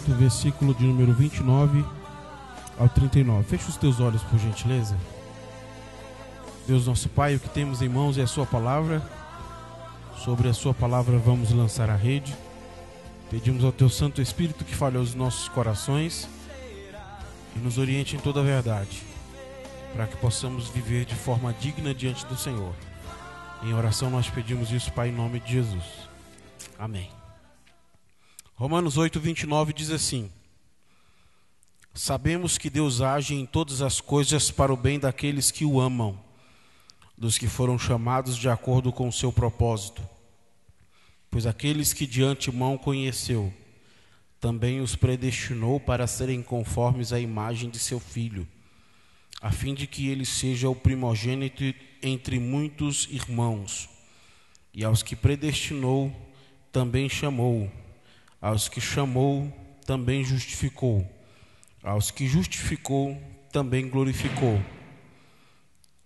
do versículo de número 29 ao 39. Feche os teus olhos, por gentileza. Deus nosso Pai, o que temos em mãos é a sua palavra. Sobre a sua palavra vamos lançar a rede. Pedimos ao teu Santo Espírito que fale aos nossos corações e nos oriente em toda a verdade, para que possamos viver de forma digna diante do Senhor. Em oração nós pedimos isso, Pai, em nome de Jesus. Amém. Romanos 8, 29 diz assim: sabemos que Deus age em todas as coisas para o bem daqueles que o amam, dos que foram chamados de acordo com o seu propósito. Pois aqueles que de antemão conheceu, também os predestinou para serem conformes à imagem de seu Filho, a fim de que ele seja o primogênito entre muitos irmãos. E aos que predestinou, também chamou. Aos que chamou, também justificou. Aos que justificou, também glorificou.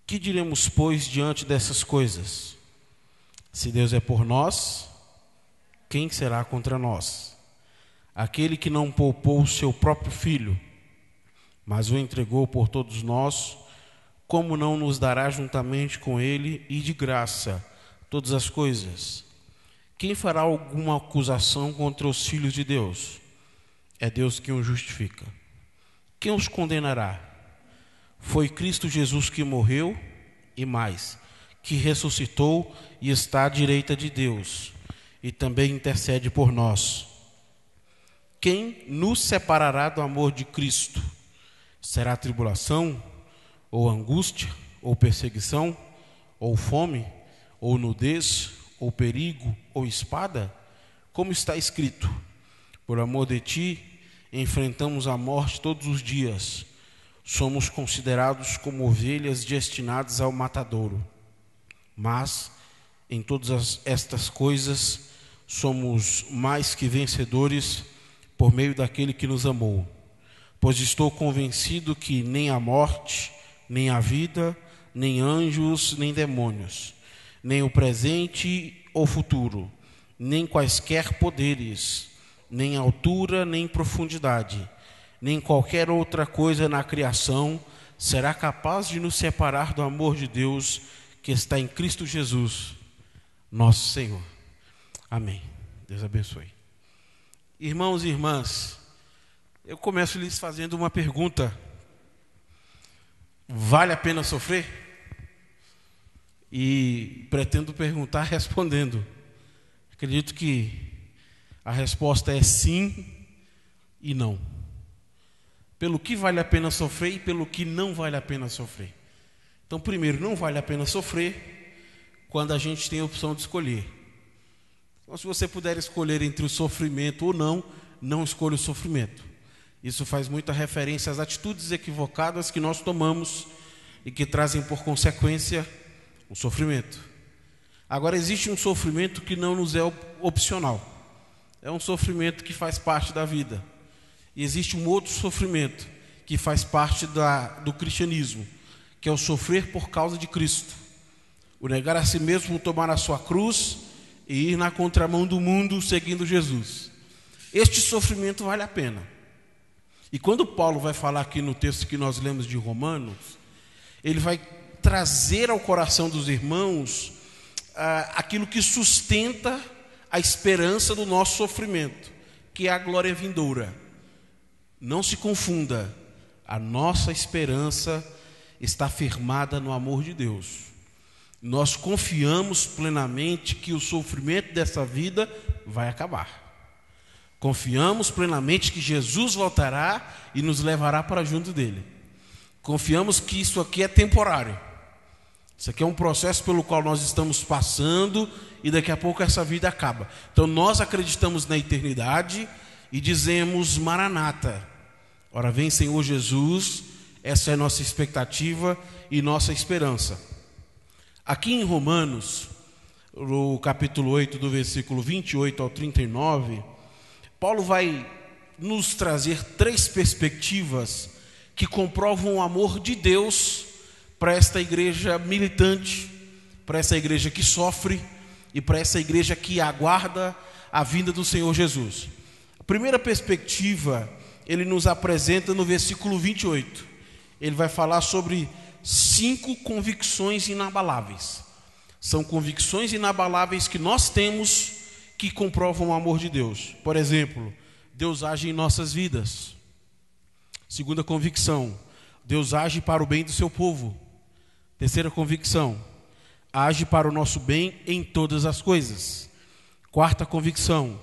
Que diremos, pois, diante dessas coisas? Se Deus é por nós, quem será contra nós? Aquele que não poupou o seu próprio Filho, mas o entregou por todos nós, como não nos dará juntamente com ele e de graça todas as coisas? Quem fará alguma acusação contra os filhos de Deus? É Deus quem os justifica. Quem os condenará? Foi Cristo Jesus que morreu, e mais, que ressuscitou e está à direita de Deus, e também intercede por nós. Quem nos separará do amor de Cristo? Será tribulação, ou angústia, ou perseguição, ou fome, ou nudez, ou perigo, ou espada? Como está escrito: por amor de ti, enfrentamos a morte todos os dias. Somos considerados como ovelhas destinadas ao matadouro. Mas, em todas estas coisas, somos mais que vencedores por meio daquele que nos amou. Pois estou convencido que nem a morte, nem a vida, nem anjos, nem demônios, nem o presente ou futuro, nem quaisquer poderes, nem altura, nem profundidade, nem qualquer outra coisa na criação será capaz de nos separar do amor de Deus que está em Cristo Jesus, nosso Senhor. Amém. Deus abençoe. Irmãos e irmãs, eu começo lhes fazendo uma pergunta: vale a pena sofrer? E pretendo perguntar respondendo. Acredito que a resposta é sim e não. Pelo que vale a pena sofrer e pelo que não vale a pena sofrer. Então, primeiro, não vale a pena sofrer quando a gente tem a opção de escolher. Então, se você puder escolher entre o sofrimento ou não, não escolha o sofrimento. Isso faz muita referência às atitudes equivocadas que nós tomamos e que trazem por consequência o sofrimento. Agora, existe um sofrimento que não nos é opcional. É um sofrimento que faz parte da vida. E existe um outro sofrimento que faz parte do cristianismo, que é o sofrer por causa de Cristo. O negar a si mesmo, tomar a sua cruz e ir na contramão do mundo seguindo Jesus. Este sofrimento vale a pena. E quando Paulo vai falar aqui no texto que nós lemos de Romanos, ele vai trazer ao coração dos irmãos aquilo que sustenta a esperança do nosso sofrimento, que é a glória vindoura. Não se confunda, a nossa esperança está firmada no amor de Deus. Nós confiamos plenamente que o sofrimento dessa vida vai acabar. Confiamos plenamente que Jesus voltará e nos levará para junto dele. Confiamos que isso aqui é temporário. Isso aqui é um processo pelo qual nós estamos passando e daqui a pouco essa vida acaba. Então nós acreditamos na eternidade e dizemos: Maranata, ora vem Senhor Jesus. Essa é nossa expectativa e nossa esperança. Aqui em Romanos, no capítulo 8, do versículo 28 ao 39, Paulo vai nos trazer três perspectivas que comprovam o amor de Deus para esta igreja militante, para essa igreja que sofre e para essa igreja que aguarda a vinda do Senhor Jesus. A primeira perspectiva, ele nos apresenta no versículo 28. Ele vai falar sobre 5 convicções inabaláveis. São convicções inabaláveis que nós temos que comprovam o amor de Deus. Por exemplo, Deus age em nossas vidas. Segunda convicção, Deus age para o bem do seu povo. Terceira convicção, age para o nosso bem em todas as coisas. Quarta convicção,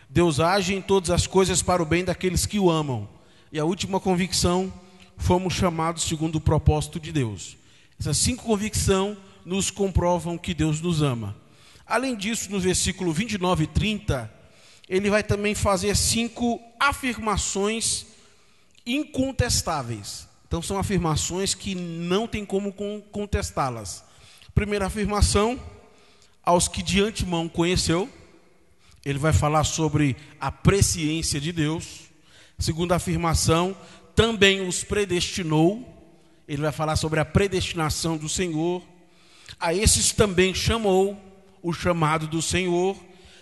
Deus age em todas as coisas para o bem daqueles que o amam. E a última convicção, fomos chamados segundo o propósito de Deus. Essas 5 convicções nos comprovam que Deus nos ama. Além disso, no versículo 29 e 30, ele vai também fazer 5 afirmações incontestáveis. Então são afirmações que não tem como contestá-las. Primeira afirmação, aos que de antemão conheceu. Ele vai falar sobre a presciência de Deus. Segunda afirmação, também os predestinou. Ele vai falar sobre a predestinação do Senhor. A esses também chamou, o chamado do Senhor.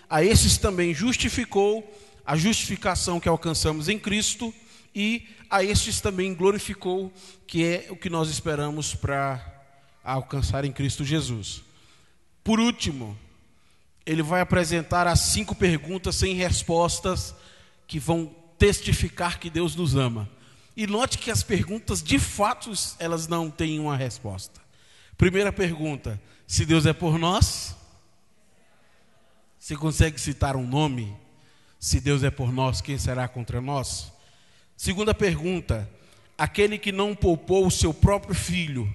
A esses também justificou, a justificação que alcançamos em Cristo. E a estes também glorificou, que é o que nós esperamos para alcançar em Cristo Jesus. Por último, ele vai apresentar as 5 perguntas sem respostas que vão testificar que Deus nos ama. E note que as perguntas, de fato, elas não têm uma resposta. Primeira pergunta, se Deus é por nós, você consegue citar um nome? Se Deus é por nós, quem será contra nós? Segunda pergunta, aquele que não poupou o seu próprio filho,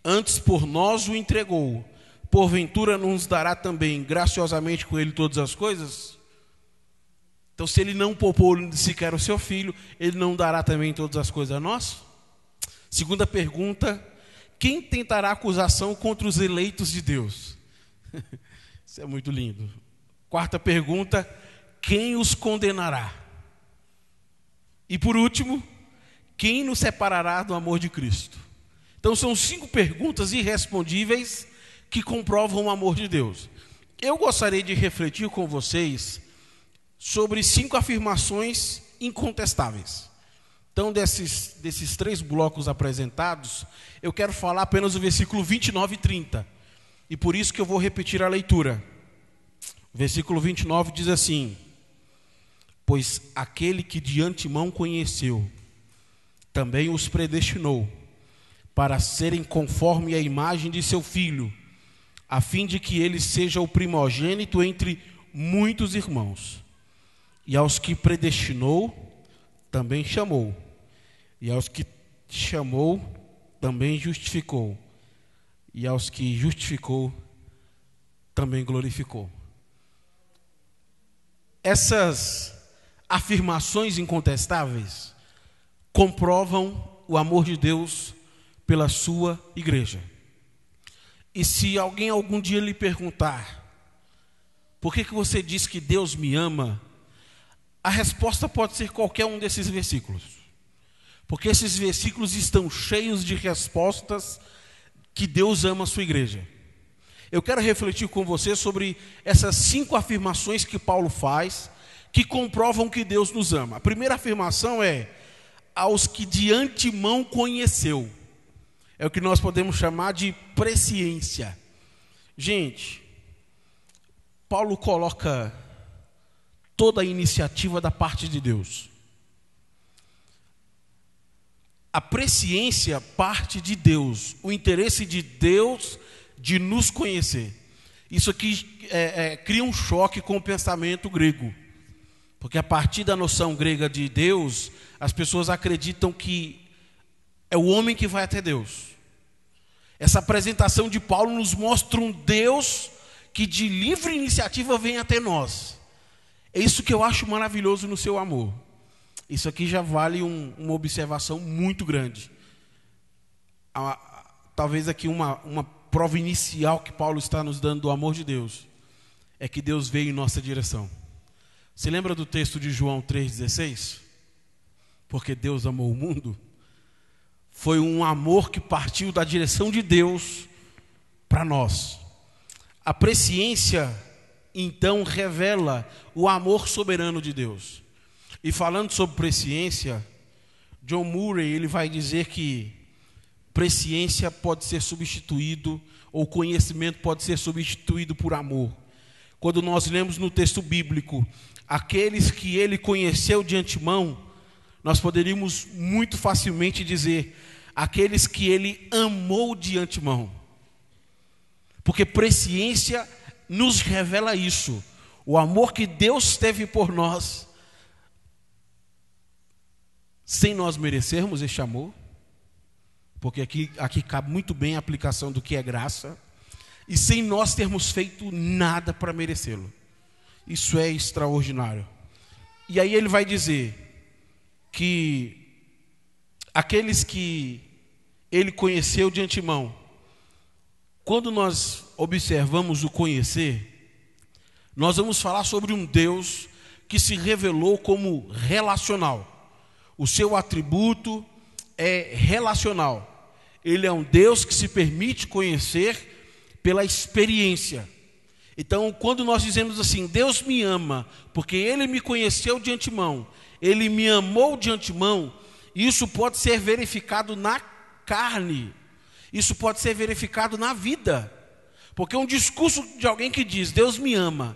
antes por nós o entregou, porventura não nos dará também graciosamente com ele todas as coisas? Então, se ele não poupou sequer o seu filho, ele não dará também todas as coisas a nós? Segunda pergunta, quem tentará acusação contra os eleitos de Deus? Isso é muito lindo. Quarta pergunta, quem os condenará? E por último, quem nos separará do amor de Cristo? Então são 5 perguntas irrespondíveis que comprovam o amor de Deus. Eu gostaria de refletir com vocês sobre 5 afirmações incontestáveis. Então desses 3 blocos apresentados, eu quero falar apenas o versículo 29 e 30. E por isso que eu vou repetir a leitura. O versículo 29 diz assim: pois aquele que de antemão conheceu, também os predestinou, para serem conforme a imagem de seu Filho, a fim de que ele seja o primogênito entre muitos irmãos. E aos que predestinou, também chamou. E aos que chamou, também justificou. E aos que justificou, também glorificou. Essas afirmações incontestáveis comprovam o amor de Deus pela sua igreja. E se alguém algum dia lhe perguntar, por que você diz que Deus me ama? A resposta pode ser qualquer um desses versículos. Porque esses versículos estão cheios de respostas que Deus ama a sua igreja. Eu quero refletir com você sobre essas 5 afirmações que Paulo faz, que comprovam que Deus nos ama. A primeira afirmação é, aos que de antemão conheceu. É o que nós podemos chamar de presciência. Gente, Paulo coloca toda a iniciativa da parte de Deus. A presciência parte de Deus, o interesse de Deus de nos conhecer. Isso aqui cria um choque com o pensamento grego. Porque a partir da noção grega de Deus, as pessoas acreditam que é o homem que vai até Deus. Essa apresentação de Paulo nos mostra um Deus que de livre iniciativa vem até nós. É isso que eu acho maravilhoso no seu amor. Isso aqui já vale uma observação muito grande. Talvez aqui uma prova inicial que Paulo está nos dando do amor de Deus é que Deus veio em nossa direção. Você lembra do texto de João 3,16? Porque Deus amou o mundo. Foi um amor que partiu da direção de Deus para nós. A presciência, então, revela o amor soberano de Deus. E falando sobre presciência, John Murray ele vai dizer que presciência pode ser substituído, ou conhecimento pode ser substituído por amor. Quando nós lemos no texto bíblico, aqueles que ele conheceu de antemão, nós poderíamos muito facilmente dizer, aqueles que ele amou de antemão. Porque presciência nos revela isso, o amor que Deus teve por nós, sem nós merecermos este amor, porque aqui cabe muito bem a aplicação do que é graça, e sem nós termos feito nada para merecê-lo. Isso é extraordinário. E aí ele vai dizer que aqueles que ele conheceu de antemão, quando nós observamos o conhecer, nós vamos falar sobre um Deus que se revelou como relacional. O seu atributo é relacional. Ele é um Deus que se permite conhecer pela experiência. Então, quando nós dizemos assim, Deus me ama, porque Ele me conheceu de antemão, Ele me amou de antemão, isso pode ser verificado na carne, isso pode ser verificado na vida. Porque um discurso de alguém que diz, Deus me ama,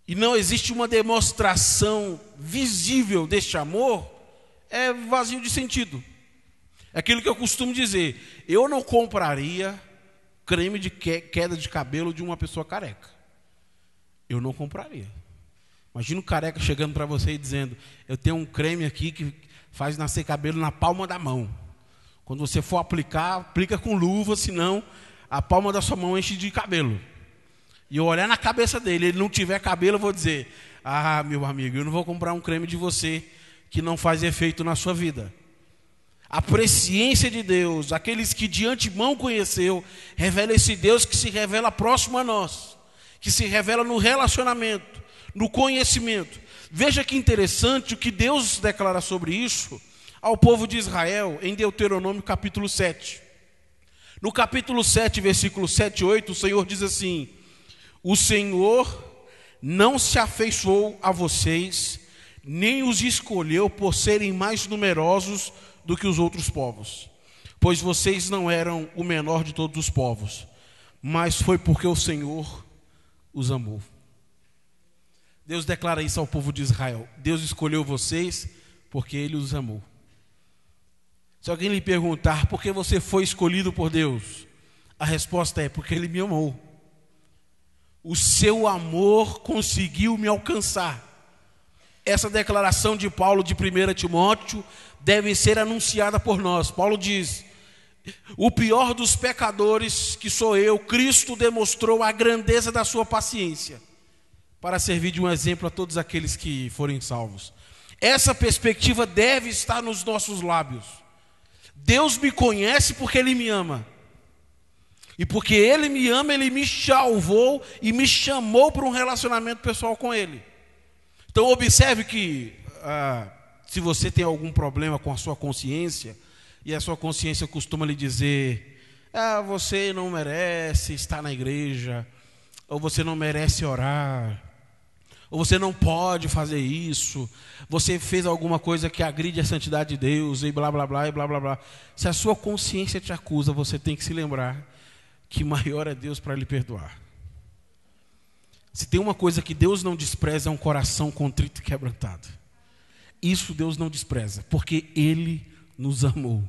e não existe uma demonstração visível deste amor, é vazio de sentido. É aquilo que eu costumo dizer, eu não compraria creme de queda de cabelo de uma pessoa careca. Eu não compraria. Imagina um careca chegando para você e dizendo, eu tenho um creme aqui que faz nascer cabelo na palma da mão. Quando você for aplicar, aplica com luva, senão a palma da sua mão enche de cabelo. E eu olhar na cabeça dele, ele não tiver cabelo, eu vou dizer, ah, meu amigo, eu não vou comprar um creme de você que não faz efeito na sua vida. A presciência de Deus, aqueles que de antemão conheceu, revela esse Deus que se revela próximo a nós, que se revela no relacionamento, no conhecimento. Veja que interessante o que Deus declara sobre isso ao povo de Israel em Deuteronômio capítulo 7. No capítulo 7, versículo 7 e 8, o Senhor diz assim, o Senhor não se afeiçoou a vocês, nem os escolheu por serem mais numerosos do que os outros povos, pois vocês não eram o menor de todos os povos, mas foi porque o Senhor os amou. Deus declara isso ao povo de Israel, Deus escolheu vocês porque Ele os amou. Se alguém lhe perguntar por que você foi escolhido por Deus, a resposta é porque Ele me amou. O seu amor conseguiu me alcançar. Essa declaração de Paulo de 1 Timóteo deve ser anunciada por nós. Paulo diz, o pior dos pecadores, que sou eu, Cristo demonstrou a grandeza da sua paciência, para servir de um exemplo a todos aqueles que forem salvos. Essa perspectiva deve estar nos nossos lábios. Deus me conhece porque Ele me ama. E porque Ele me ama, Ele me salvou e me chamou para um relacionamento pessoal com Ele. Então observe que se você tem algum problema com a sua consciência, e a sua consciência costuma lhe dizer, você não merece estar na igreja, ou você não merece orar, ou você não pode fazer isso, você fez alguma coisa que agride a santidade de Deus, e blá blá blá, e blá blá blá. Se a sua consciência te acusa, você tem que se lembrar que maior é Deus para lhe perdoar. Se tem uma coisa que Deus não despreza, é um coração contrito e quebrantado. Isso Deus não despreza, porque Ele nos amou.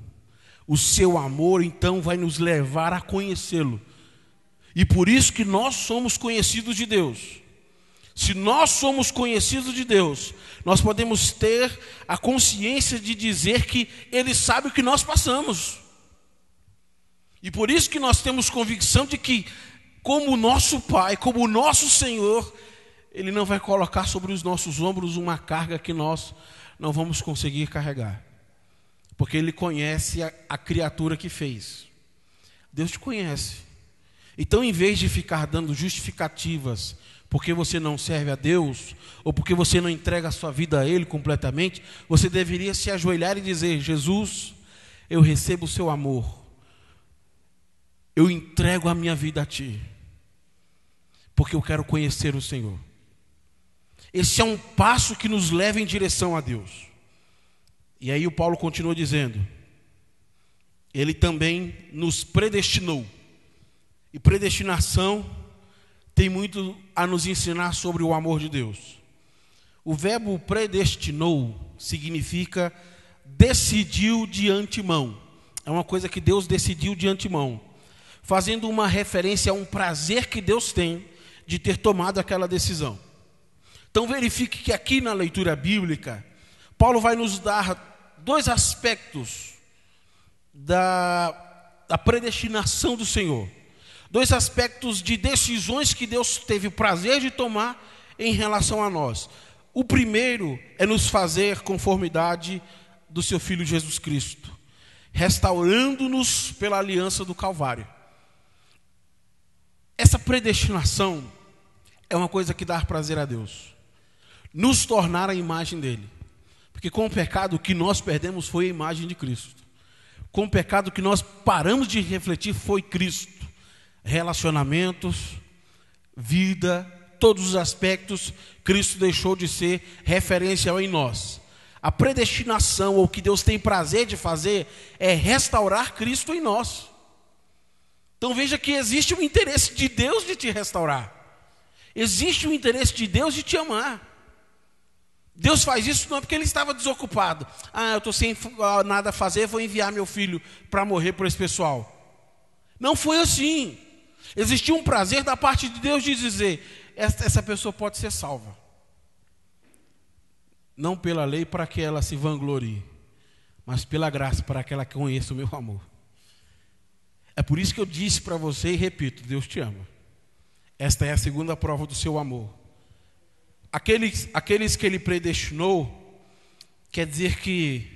O seu amor, então, vai nos levar a conhecê-lo. E por isso que nós somos conhecidos de Deus. Se nós somos conhecidos de Deus, nós podemos ter a consciência de dizer que Ele sabe o que nós passamos. E por isso que nós temos convicção de que, como o nosso Pai, como o nosso Senhor, Ele não vai colocar sobre os nossos ombros uma carga que nós não vamos conseguir carregar. Porque Ele conhece a criatura que fez. Deus te conhece. Então, em vez de ficar dando justificativas porque você não serve a Deus, ou porque você não entrega a sua vida a Ele completamente, você deveria se ajoelhar e dizer, Jesus, eu recebo o seu amor. Eu entrego a minha vida a Ti, porque eu quero conhecer o Senhor. Esse é um passo que nos leva em direção a Deus. E aí o Paulo continua dizendo: Ele também nos predestinou. E predestinação tem muito a nos ensinar sobre o amor de Deus. O verbo predestinou significa decidiu de antemão. É uma coisa que Deus decidiu de antemão, fazendo uma referência a um prazer que Deus tem de ter tomado aquela decisão. Então verifique que aqui na leitura bíblica, Paulo vai nos dar dois aspectos da predestinação do Senhor. Dois aspectos de decisões que Deus teve o prazer de tomar em relação a nós. O primeiro é nos fazer conformidade do seu Filho Jesus Cristo, restaurando-nos pela aliança do Calvário. Essa predestinação é uma coisa que dá prazer a Deus, nos tornar a imagem dele. Porque com o pecado o que nós perdemos foi a imagem de Cristo. Com o pecado que nós paramos de refletir foi Cristo. Relacionamentos, vida, todos os aspectos, Cristo deixou de ser referencial em nós. A predestinação, ou o que Deus tem prazer de fazer, é restaurar Cristo em nós. Então veja que existe um interesse de Deus de te restaurar. Existe um interesse de Deus de te amar. Deus faz isso não é porque Ele estava desocupado. Eu estou sem nada a fazer, vou enviar meu filho para morrer por esse pessoal. Não foi assim. Existiu um prazer da parte de Deus de dizer: essa pessoa pode ser salva. Não pela lei para que ela se vanglorie, mas pela graça para que ela conheça o meu amor. É por isso que eu disse para você e repito: Deus te ama. Esta é a segunda prova do seu amor. Aqueles que Ele predestinou, quer dizer que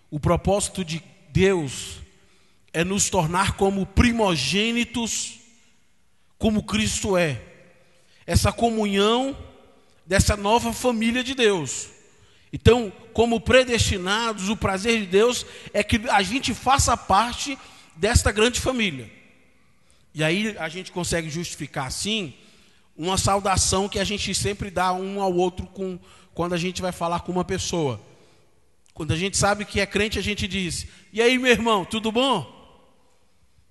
o propósito de Deus é nos tornar como primogênitos, como Cristo é. Essa comunhão dessa nova família de Deus. Então, como predestinados, o prazer de Deus é que a gente faça parte desta grande família. E aí a gente consegue justificar assim uma saudação que a gente sempre dá um ao outro quando a gente vai falar com uma pessoa. Quando a gente sabe que é crente, a gente diz: e aí, meu irmão, tudo bom?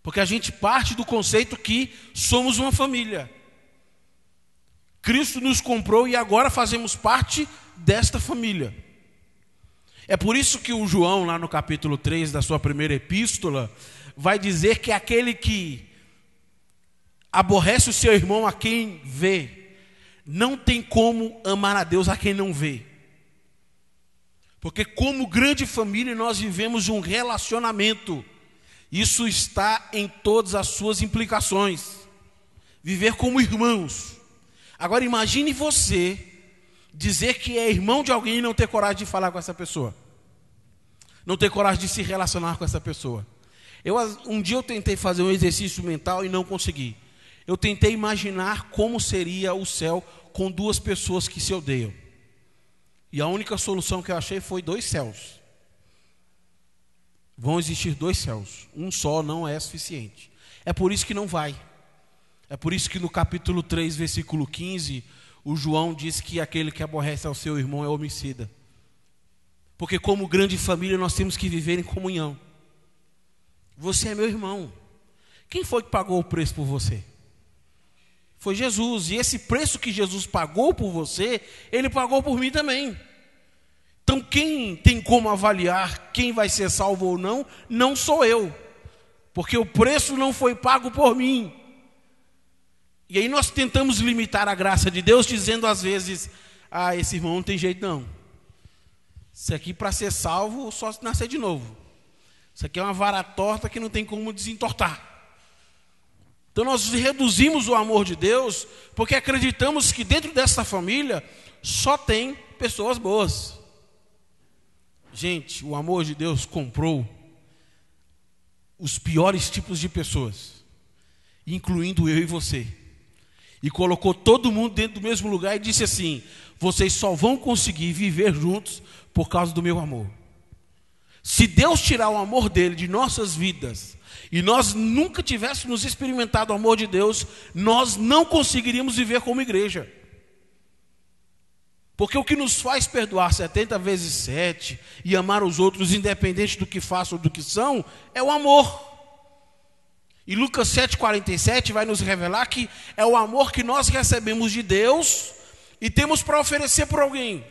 Porque a gente parte do conceito que somos uma família. Cristo nos comprou e agora fazemos parte desta família. É por isso que o João, lá no capítulo 3 da sua primeira epístola, vai dizer que aquele que aborrece o seu irmão a quem vê, não tem como amar a Deus a quem não vê. Porque como grande família nós vivemos um relacionamento. Isso está em todas as suas implicações. Viver como irmãos. Agora imagine você dizer que é irmão de alguém e não ter coragem de falar com essa pessoa. Não ter coragem de se relacionar com essa pessoa. Um dia eu tentei fazer um exercício mental e não consegui. Eu tentei imaginar como seria o céu com duas pessoas que se odeiam. E a única solução que eu achei foi 2 céus. Vão existir 2 céus. Um só não é suficiente. É por isso que não vai. É por isso que no capítulo 3, versículo 15, o João diz que aquele que aborrece ao seu irmão é homicida. Porque como grande família nós temos que viver em comunhão. Você é meu irmão. Quem foi que pagou o preço por você? Foi Jesus. E esse preço que Jesus pagou por você, Ele pagou por mim também. Então quem tem como avaliar quem vai ser salvo ou não, não sou eu. Porque o preço não foi pago por mim. E aí nós tentamos limitar a graça de Deus dizendo às vezes: esse irmão não tem jeito não. Isso aqui para ser salvo só se nascer de novo. Isso aqui é uma vara torta que não tem como desentortar. Então nós reduzimos o amor de Deus porque acreditamos que dentro dessa família só tem pessoas boas. Gente, o amor de Deus comprou os piores tipos de pessoas, incluindo eu e você. E colocou todo mundo dentro do mesmo lugar e disse assim: vocês só vão conseguir viver juntos por causa do meu amor. Se Deus tirar o amor dele de nossas vidas e nós nunca tivéssemos experimentado o amor de Deus, nós não conseguiríamos viver como igreja. Porque o que nos faz perdoar 70 vezes 7 e amar os outros independente do que façam ou do que são, é o amor. E Lucas 7,47 vai nos revelar que é o amor que nós recebemos de Deus e temos para oferecer para alguém.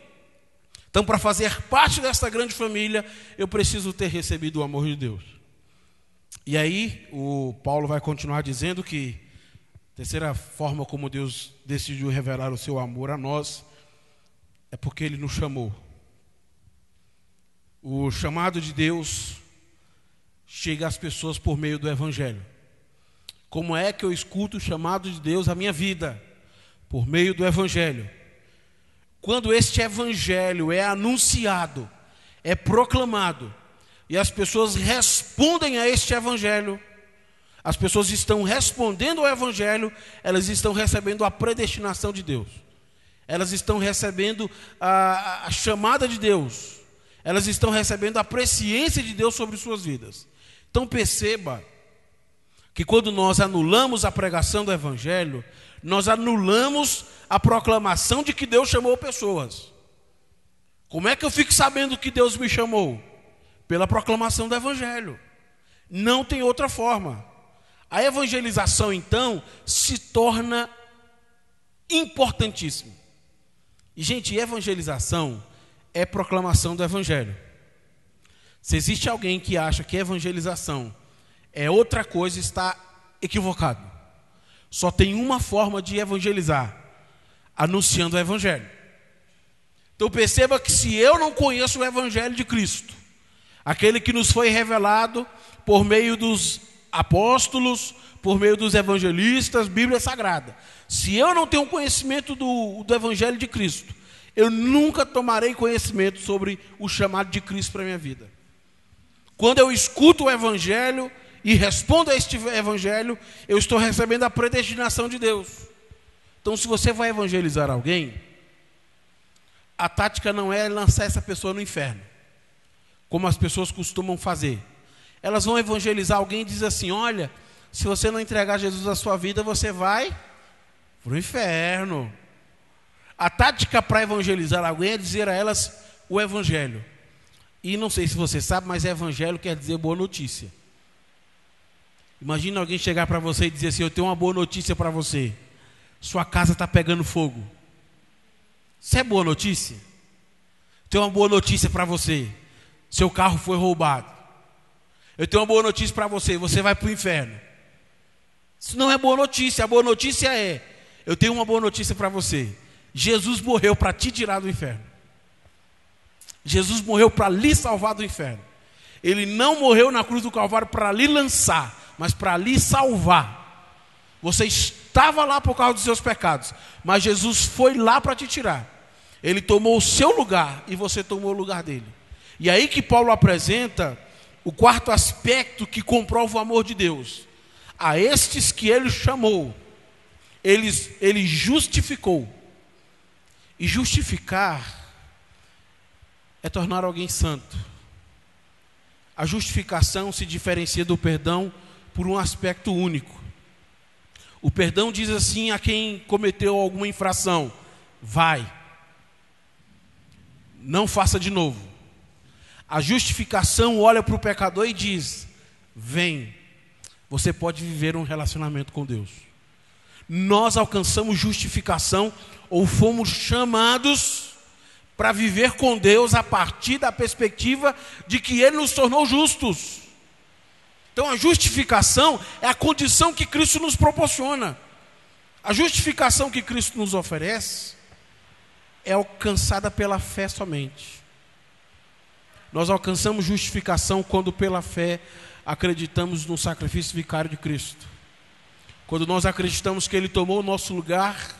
Então, para fazer parte desta grande família, eu preciso ter recebido o amor de Deus. E aí, o Paulo vai continuar dizendo que a terceira forma como Deus decidiu revelar o seu amor a nós é porque Ele nos chamou. O chamado de Deus chega às pessoas por meio do Evangelho. Como é que eu escuto o chamado de Deus à minha vida? Por meio do Evangelho. Quando este Evangelho é anunciado, é proclamado, e as pessoas respondem a este Evangelho, as pessoas estão respondendo ao Evangelho, elas estão recebendo a predestinação de Deus. Elas estão recebendo a chamada de Deus. Elas estão recebendo a presciência de Deus sobre suas vidas. Então perceba que quando nós anulamos a pregação do Evangelho, nós anulamos a proclamação de que Deus chamou pessoas. Como é que eu fico sabendo que Deus me chamou? Pela proclamação do Evangelho. Não tem outra forma. A evangelização, então, se torna importantíssima. E, gente, evangelização é proclamação do Evangelho. Se existe alguém que acha que evangelização é outra coisa, está equivocado. Só tem uma forma de evangelizar: anunciando o Evangelho. Então perceba que se eu não conheço o Evangelho de Cristo, aquele que nos foi revelado por meio dos apóstolos, por meio dos evangelistas, Bíblia Sagrada, se eu não tenho conhecimento do Evangelho de Cristo, eu nunca tomarei conhecimento sobre o chamado de Cristo para a minha vida. Quando eu escuto o Evangelho e respondo a este Evangelho, eu estou recebendo a predestinação de Deus. Então, se você vai evangelizar alguém, a tática não é lançar essa pessoa no inferno, como as pessoas costumam fazer. Elas vão evangelizar alguém e dizem assim: olha, se você não entregar Jesus à sua vida, você vai para o inferno. A tática para evangelizar alguém é dizer a elas o Evangelho. E não sei se você sabe, mas Evangelho quer dizer boa notícia. Imagina alguém chegar para você e dizer assim: eu tenho uma boa notícia para você. Sua casa está pegando fogo. Isso é boa notícia? Tenho uma boa notícia para você. Seu carro foi roubado. Eu tenho uma boa notícia para você. Você vai para o inferno. Isso não é boa notícia. A boa notícia é: eu tenho uma boa notícia para você. Jesus morreu para te tirar do inferno. Jesus morreu para lhe salvar do inferno. Ele não morreu na cruz do Calvário para lhe lançar, mas para lhe salvar. Você estava lá por causa dos seus pecados, mas Jesus foi lá para te tirar. Ele tomou o seu lugar e você tomou o lugar dele. E aí que Paulo apresenta o quarto aspecto que comprova o amor de Deus. A estes que ele chamou, ele justificou. E justificar é tornar alguém santo. A justificação se diferencia do perdão por um aspecto único. O perdão diz assim a quem cometeu alguma infração: vai, não faça de novo. A justificação olha para o pecador e diz: vem, você pode viver um relacionamento com Deus. Nós alcançamos justificação, ou fomos chamados para viver com Deus a partir da perspectiva de que Ele nos tornou justos. Então a justificação é a condição que Cristo nos proporciona. A justificação que Cristo nos oferece é alcançada pela fé somente. Nós alcançamos justificação quando pela fé acreditamos no sacrifício vicário de Cristo. Quando nós acreditamos que Ele tomou o nosso lugar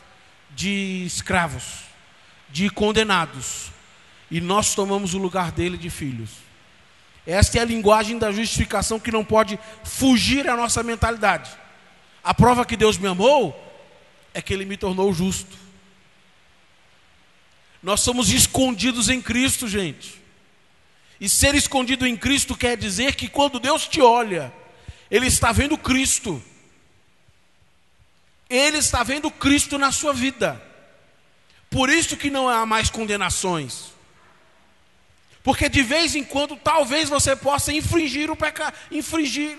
de escravos, de condenados, e nós tomamos o lugar dele de filhos. Esta é a linguagem da justificação que não pode fugir à nossa mentalidade. A prova que Deus me amou é que Ele me tornou justo. Nós somos escondidos em Cristo, gente. E ser escondido em Cristo quer dizer que quando Deus te olha, Ele está vendo Cristo. Ele está vendo Cristo na sua vida. Por isso que não há mais condenações. Porque de vez em quando, talvez você possa infringir o pecado, infringir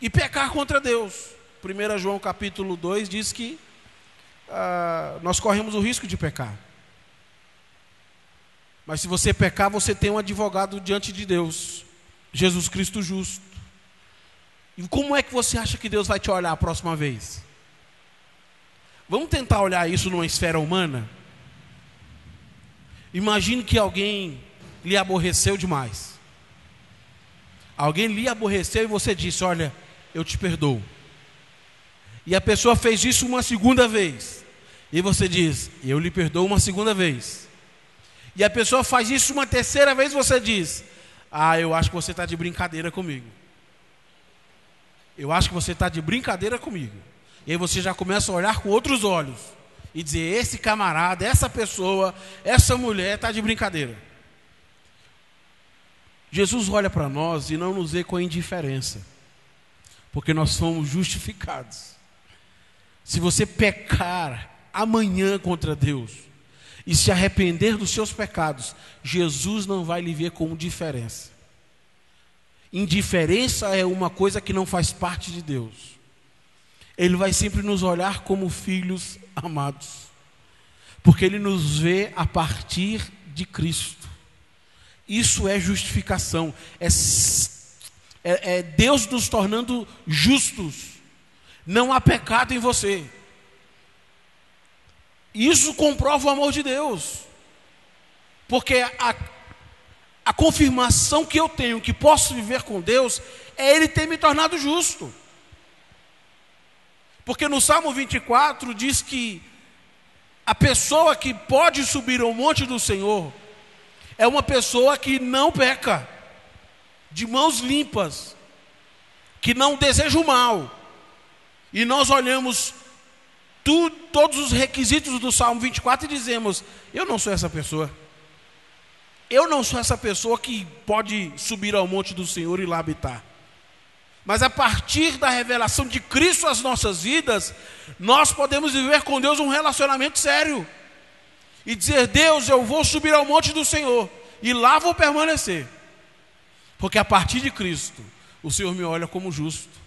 e pecar contra Deus. 1 João capítulo 2 diz que nós corremos o risco de pecar. Mas se você pecar, você tem um advogado diante de Deus, Jesus Cristo justo. E como é que você acha que Deus vai te olhar a próxima vez? Vamos tentar olhar isso numa esfera humana? Imagine que alguém lhe aborreceu demais. Alguém lhe aborreceu e você disse: olha, eu te perdoo. E a pessoa fez isso uma segunda vez. E você diz: eu lhe perdoo uma segunda vez. E a pessoa faz isso uma terceira vez e você diz: eu acho que você está de brincadeira comigo. Eu acho que você está de brincadeira comigo. E aí você já começa a olhar com outros olhos e dizer: esse camarada, essa pessoa, essa mulher está de brincadeira. Jesus olha para nós e não nos vê com indiferença, porque nós somos justificados. Se você pecar amanhã contra Deus e se arrepender dos seus pecados, Jesus não vai lhe ver com indiferença. Indiferença é uma coisa que não faz parte de Deus. Ele vai sempre nos olhar como filhos amados, porque Ele nos vê a partir de Cristo. Isso é justificação, é Deus nos tornando justos. Não há pecado em você. Isso comprova o amor de Deus, porque a confirmação que eu tenho que posso viver com Deus é Ele ter me tornado justo. Porque no Salmo 24 diz que a pessoa que pode subir ao monte do Senhor é uma pessoa que não peca, de mãos limpas, que não deseja o mal. E nós olhamos todos os requisitos do Salmo 24 e dizemos: eu não sou essa pessoa. Eu não sou essa pessoa que pode subir ao monte do Senhor e lá habitar. Mas a partir da revelação de Cristo às nossas vidas, nós podemos viver com Deus um relacionamento sério. E dizer: Deus, eu vou subir ao monte do Senhor e lá vou permanecer. Porque a partir de Cristo, o Senhor me olha como justo.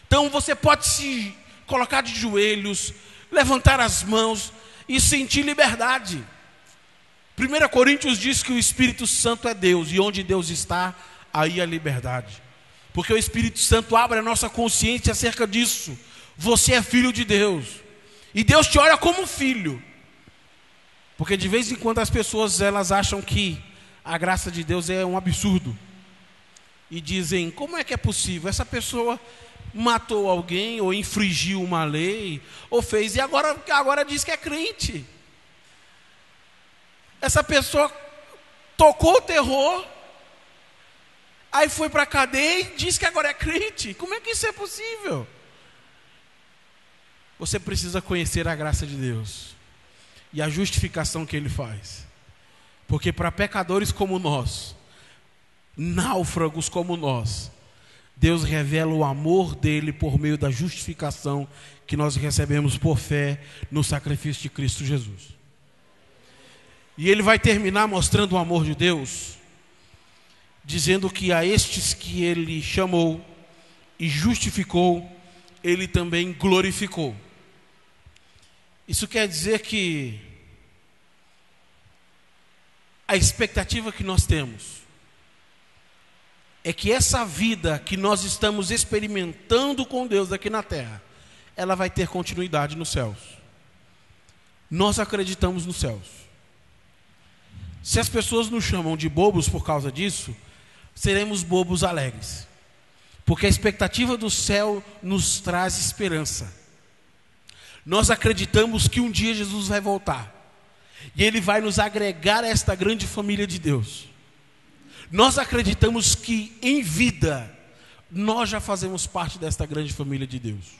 Então você pode se colocar de joelhos, levantar as mãos e sentir liberdade. 1 Coríntios diz que o Espírito Santo é Deus, e onde Deus está, aí a liberdade. Porque o Espírito Santo abre a nossa consciência acerca disso. Você é filho de Deus, e Deus te olha como filho. Porque de vez em quando as pessoas elas acham que a graça de Deus é um absurdo. E dizem: como é que é possível? Essa pessoa matou alguém, ou infringiu uma lei, ou fez, e agora diz que é crente. Essa pessoa tocou o terror, aí foi para a cadeia e diz que agora é crente. Como é que isso é possível? Você precisa conhecer a graça de Deus e a justificação que Ele faz. Porque para pecadores como nós, náufragos como nós, Deus revela o amor dele por meio da justificação que nós recebemos por fé no sacrifício de Cristo Jesus. E ele vai terminar mostrando o amor de Deus, dizendo que a estes que ele chamou e justificou, ele também glorificou. Isso quer dizer que a expectativa que nós temos é que essa vida que nós estamos experimentando com Deus aqui na terra, ela vai ter continuidade nos céus. Nós acreditamos nos céus. Se as pessoas nos chamam de bobos por causa disso, seremos bobos alegres. Porque a expectativa do céu nos traz esperança. Nós acreditamos que um dia Jesus vai voltar. E Ele vai nos agregar a esta grande família de Deus. Nós acreditamos que em vida, nós já fazemos parte desta grande família de Deus.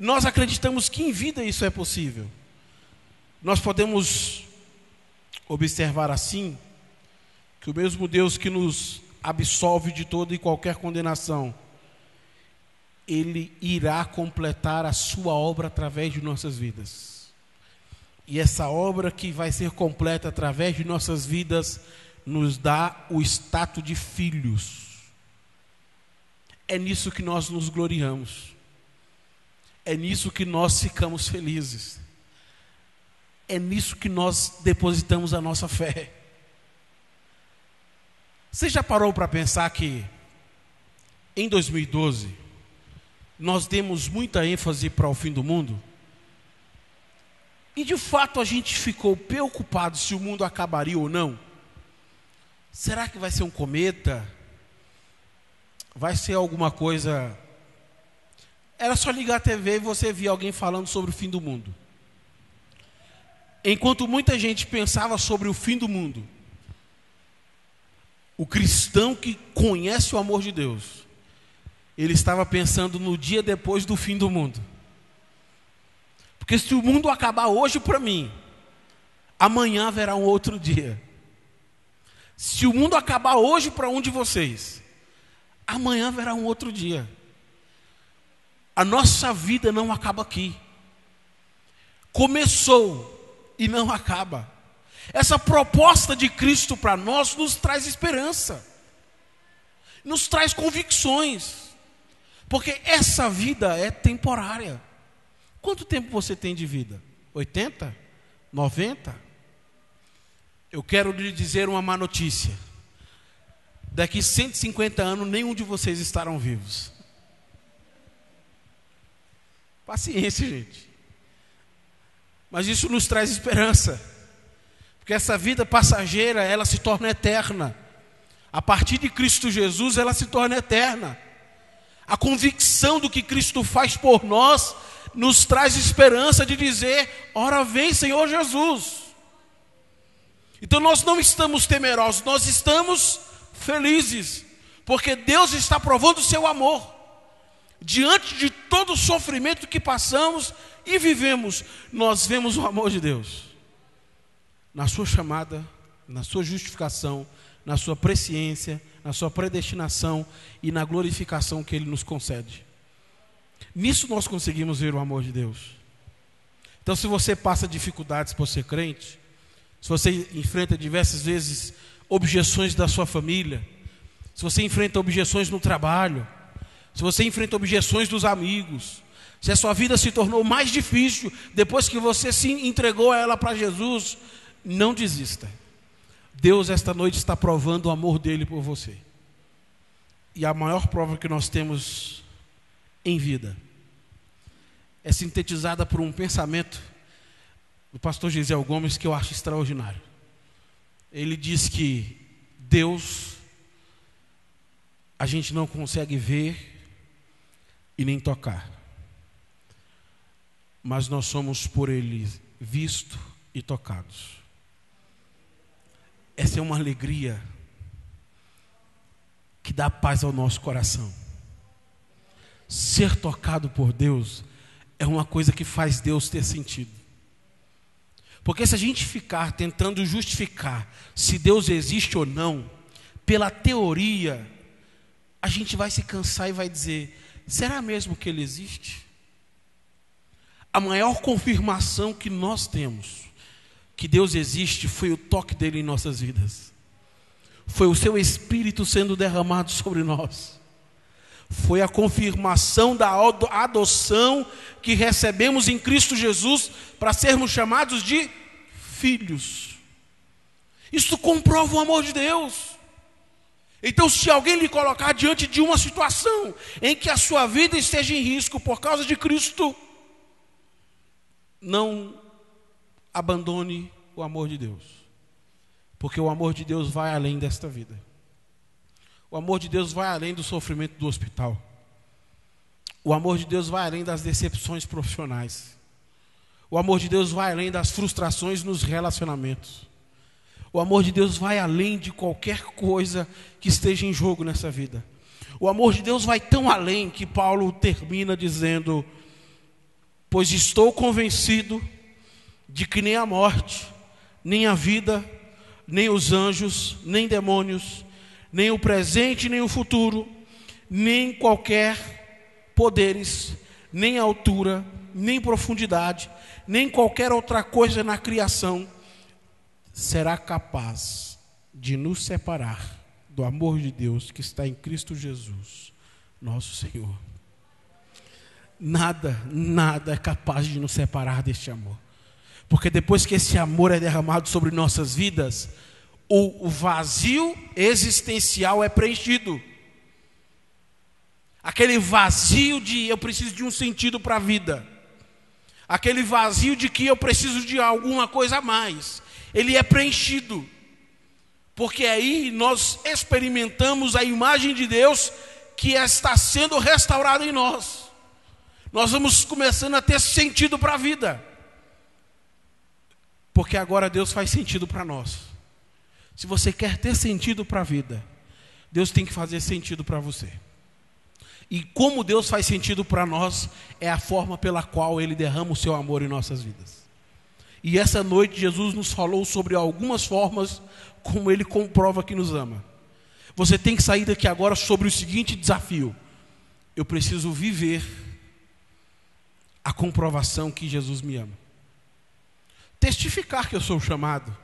Nós acreditamos que em vida isso é possível. Nós podemos observar assim, que o mesmo Deus que nos absolve de toda e qualquer condenação, Ele irá completar a sua obra através de nossas vidas. E essa obra que vai ser completa através de nossas vidas nos dá o status de filhos. É nisso que nós nos gloriamos. É nisso que nós ficamos felizes. É nisso que nós depositamos a nossa fé. Você já parou para pensar que em 2012 nós demos muita ênfase para o fim do mundo? E de fato a gente ficou preocupado se o mundo acabaria ou não. Será que vai ser um cometa? Vai ser alguma coisa? Era só ligar a TV e você via alguém falando sobre o fim do mundo. Enquanto muita gente pensava sobre o fim do mundo, o cristão que conhece o amor de Deus, ele estava pensando no dia depois do fim do mundo. Porque se o mundo acabar hoje para mim, amanhã haverá um outro dia. Se o mundo acabar hoje para um de vocês, amanhã haverá um outro dia. A nossa vida não acaba aqui. Começou e não acaba. Essa proposta de Cristo para nós nos traz esperança, nos traz convicções, porque essa vida é temporária. Quanto tempo você tem de vida? 80? 90? Eu quero lhe dizer uma má notícia. Daqui 150 anos, nenhum de vocês estarão vivos. Paciência, gente. Mas isso nos traz esperança. Porque essa vida passageira, ela se torna eterna. A partir de Cristo Jesus, ela se torna eterna. A convicção do que Cristo faz por nós nos traz esperança de dizer: ora vem, Senhor Jesus. Então nós não estamos temerosos, nós estamos felizes, porque Deus está provando o seu amor. Diante de todo o sofrimento que passamos e vivemos, nós vemos o amor de Deus. Na sua chamada, na sua justificação, na sua presciência, na sua predestinação e na glorificação que Ele nos concede. Nisso nós conseguimos ver o amor de Deus. Então, se você passa dificuldades por ser crente, se você enfrenta diversas vezes objeções da sua família, se você enfrenta objeções no trabalho, se você enfrenta objeções dos amigos, se a sua vida se tornou mais difícil depois que você se entregou a ela para Jesus, não desista. Deus esta noite está provando o amor dele por você. E a maior prova que nós temos em vida é sintetizada por um pensamento do pastor Gisel Gomes que eu acho extraordinário. Ele diz que Deus a gente não consegue ver e nem tocar, mas nós somos por Ele vistos e tocados. Essa é uma alegria que dá paz ao nosso coração. Ser tocado por Deus é uma coisa que faz Deus ter sentido. Porque se a gente ficar tentando justificar se Deus existe ou não, pela teoria, a gente vai se cansar e vai dizer: será mesmo que Ele existe? A maior confirmação que nós temos que Deus existe foi o toque dele em nossas vidas. Foi o seu Espírito sendo derramado sobre nós. Foi a confirmação da adoção que recebemos em Cristo Jesus para sermos chamados de filhos. Isso comprova o amor de Deus. Então, se alguém lhe colocar diante de uma situação em que a sua vida esteja em risco por causa de Cristo, não abandone o amor de Deus, porque o amor de Deus vai além desta vida. O amor de Deus vai além do sofrimento do hospital. O amor de Deus vai além das decepções profissionais. O amor de Deus vai além das frustrações nos relacionamentos. O amor de Deus vai além de qualquer coisa que esteja em jogo nessa vida. O amor de Deus vai tão além que Paulo termina dizendo: pois estou convencido de que nem a morte, nem a vida, nem os anjos, nem demônios, nem o presente, nem o futuro, nem qualquer poderes, nem a altura, nem profundidade, nem qualquer outra coisa na criação será capaz de nos separar do amor de Deus que está em Cristo Jesus, nosso Senhor. Nada é capaz de nos separar deste amor. Porque depois que esse amor é derramado sobre nossas vidas, o vazio existencial é preenchido. Aquele vazio de eu preciso de um sentido para a vida. Aquele vazio de que eu preciso de alguma coisa a mais. Ele é preenchido. Porque aí nós experimentamos a imagem de Deus que está sendo restaurada em nós. Nós vamos começando a ter sentido para a vida. Porque agora Deus faz sentido para nós. Se você quer ter sentido para a vida, Deus tem que fazer sentido para você. E como Deus faz sentido para nós, é a forma pela qual Ele derrama o seu amor em nossas vidas. E essa noite Jesus nos falou sobre algumas formas como Ele comprova que nos ama. Você tem que sair daqui agora sobre o seguinte desafio: eu preciso viver a comprovação que Jesus me ama. Testificar que eu sou chamado.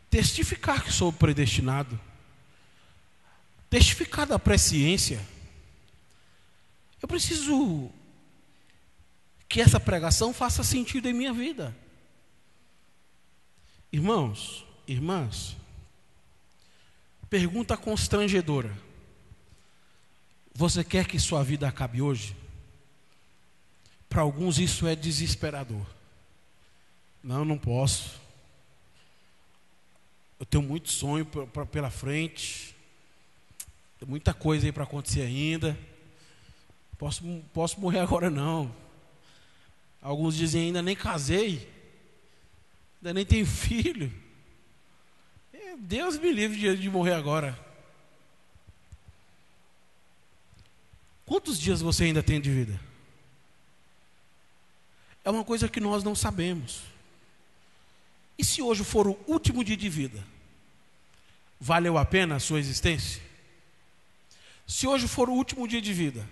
Testificar que sou predestinado. Testificar da presciência. Eu preciso que essa pregação faça sentido em minha vida. Irmãos, irmãs, pergunta constrangedora: você quer que sua vida acabe hoje? Para alguns isso é desesperador. Não posso. Eu tenho muito sonho pela frente. Tem muita coisa aí para acontecer ainda. Posso morrer agora não. Alguns dizem ainda nem casei. Ainda nem tenho filho. Deus me livre de morrer agora. Quantos dias você ainda tem de vida? É uma coisa que nós não sabemos. E se hoje for o último dia de vida, valeu a pena a sua existência? Se hoje for o último dia de vida,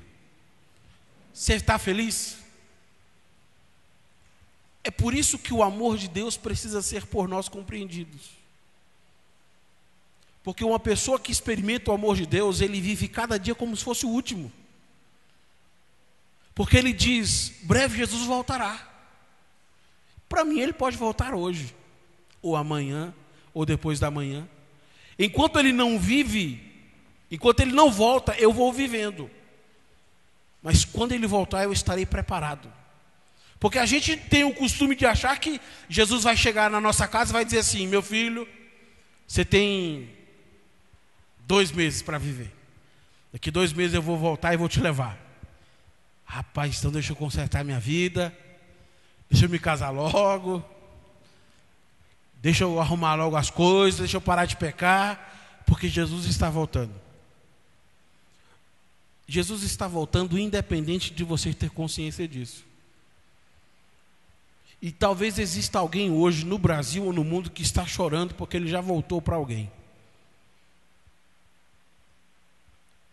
você está feliz? É por isso que o amor de Deus precisa ser por nós compreendidos. Porque uma pessoa que experimenta o amor de Deus, ele vive cada dia como se fosse o último. Porque ele diz: breve Jesus voltará. Para mim ele pode voltar hoje, ou amanhã, ou depois da manhã. Enquanto ele não vive, enquanto ele não volta, eu vou vivendo. Mas quando ele voltar, eu estarei preparado. Porque a gente tem o costume de achar que Jesus vai chegar na nossa casa e vai dizer assim: meu filho, você tem 2 meses para viver. Daqui 2 meses eu vou voltar e vou te levar. Rapaz, então deixa eu consertar minha vida. Deixa eu me casar logo. Deixa eu arrumar logo as coisas. Deixa eu parar de pecar. Porque Jesus está voltando. Jesus está voltando independente de você ter consciência disso. E talvez exista alguém hoje no Brasil ou no mundo que está chorando porque ele já voltou para alguém.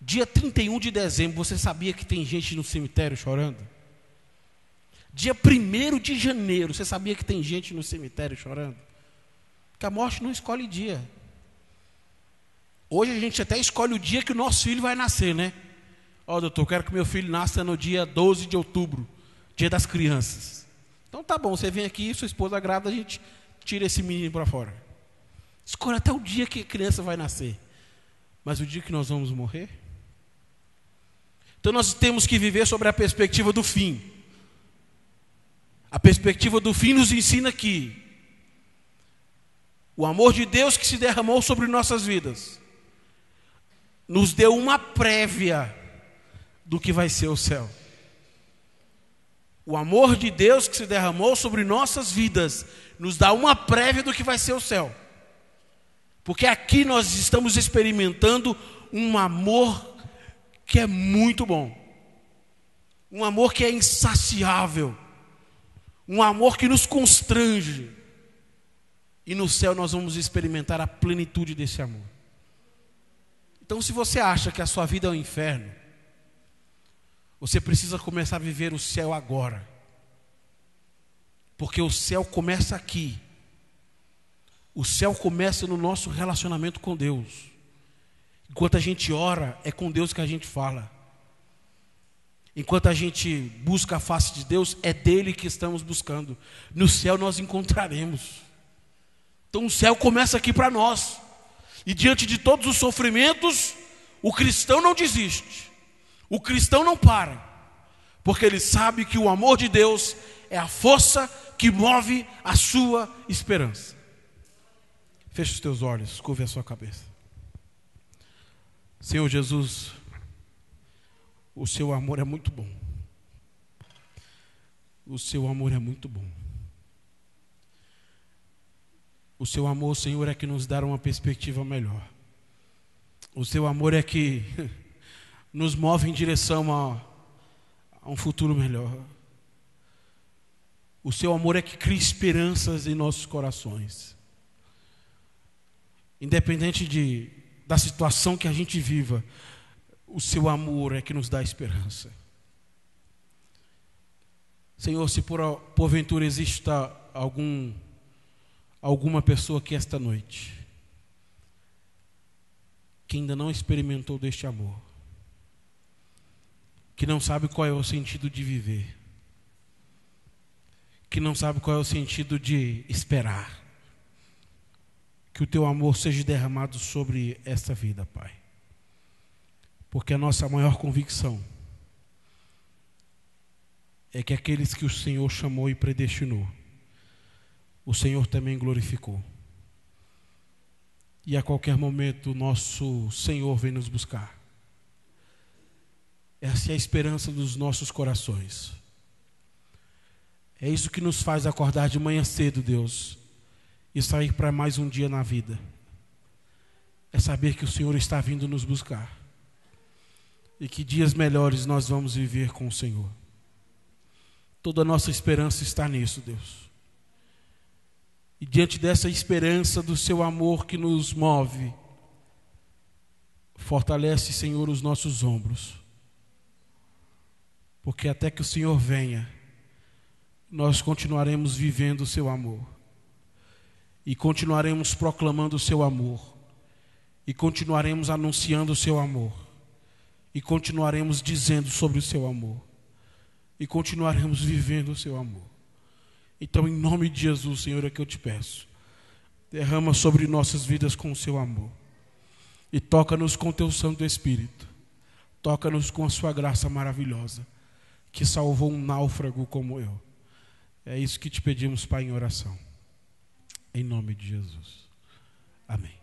Dia 31 de dezembro, você sabia que tem gente no cemitério chorando? Dia 1º de janeiro, você sabia que tem gente no cemitério chorando? Porque a morte não escolhe dia. Hoje a gente até escolhe o dia que o nosso filho vai nascer, né? Ó, doutor, eu quero que meu filho nasça no dia 12 de outubro, dia das crianças. Então tá bom, você vem aqui, sua esposa grávida, a gente tira esse menino para fora. Escolhe até o dia que a criança vai nascer. Mas o dia que nós vamos morrer? Então nós temos que viver sobre a perspectiva do fim. A perspectiva do fim nos ensina que o amor de Deus que se derramou sobre nossas vidas nos deu uma prévia do que vai ser o céu. O amor de Deus que se derramou sobre nossas vidas nos dá uma prévia do que vai ser o céu. Porque aqui nós estamos experimentando um amor que é muito bom. Um amor que é insaciável. Um amor que nos constrange. E no céu nós vamos experimentar a plenitude desse amor. Então, se você acha que a sua vida é um inferno, Você precisa começar a viver o céu agora. Porque o céu começa aqui. O céu começa no nosso relacionamento com Deus. Enquanto a gente ora, é com Deus que a gente fala. Enquanto a gente busca a face de Deus, é dele que estamos buscando. No céu nós encontraremos. Então o céu começa aqui para nós. E diante de todos os sofrimentos, o cristão não desiste. O cristão não para. Porque ele sabe que o amor de Deus é a força que move a sua esperança. Feche os teus olhos, curve a sua cabeça. Senhor Jesus, o seu amor é muito bom. O seu amor é muito bom. O seu amor, Senhor, é que nos dá uma perspectiva melhor. O seu amor é que nos move em direção a um futuro melhor. O seu amor é que cria esperanças em nossos corações. Independente da situação que a gente viva, o seu amor é que nos dá esperança. Senhor, se porventura exista alguma pessoa que esta noite, que ainda não experimentou deste amor, que não sabe qual é o sentido de viver, que não sabe qual é o sentido de esperar, que o teu amor seja derramado sobre esta vida, Pai. Porque a nossa maior convicção é que aqueles que o Senhor chamou e predestinou, o Senhor também glorificou. E a qualquer momento o nosso Senhor vem nos buscar. Essa é a esperança dos nossos corações. É isso que nos faz acordar de manhã cedo, Deus, e sair para mais um dia na vida. É saber que o Senhor está vindo nos buscar. E que dias melhores nós vamos viver com o Senhor. Toda a nossa esperança está nisso, Deus. E diante dessa esperança do seu amor que nos move, fortalece, Senhor, os nossos ombros. Porque até que o Senhor venha, nós continuaremos vivendo o seu amor. E continuaremos proclamando o seu amor. E continuaremos anunciando o seu amor. E continuaremos dizendo sobre o seu amor. E continuaremos vivendo o seu amor. Então, em nome de Jesus, Senhor, é que eu te peço. Derrama sobre nossas vidas com o seu amor. E toca-nos com o teu Santo Espírito. Toca-nos com a sua graça maravilhosa, que salvou um náufrago como eu. É isso que te pedimos, Pai, em oração. Em nome de Jesus. Amém.